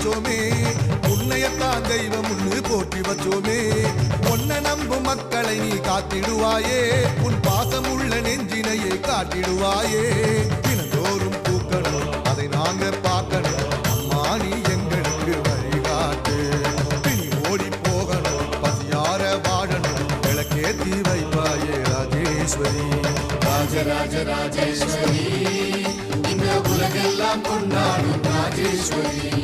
வச்சோமே, உன்னையத்தான் தெய்வம் ஒன்று போற்றி வச்சோமே. உன்னை நம்பும் மக்களை நீ காத்திடுவாயே, உன் பாசம் உள்ள நெஞ்சினையே காட்டிடுவாயே. தினந்தோறும் பூக்கணும், அதை நாங்க பார்க்கணும். அம்மா நீ எங்களுக்கு வழிகாட்டு. பிணி ஓடி போகணும், பசியார வாழணும், விளக்கேத்தி வைப்பாயே ராஜேஸ்வரி. ராஜராஜ ராஜேஸ்வரி, இந்த உலகெல்லாம் கொண்டாடும் ராஜேஸ்வரி.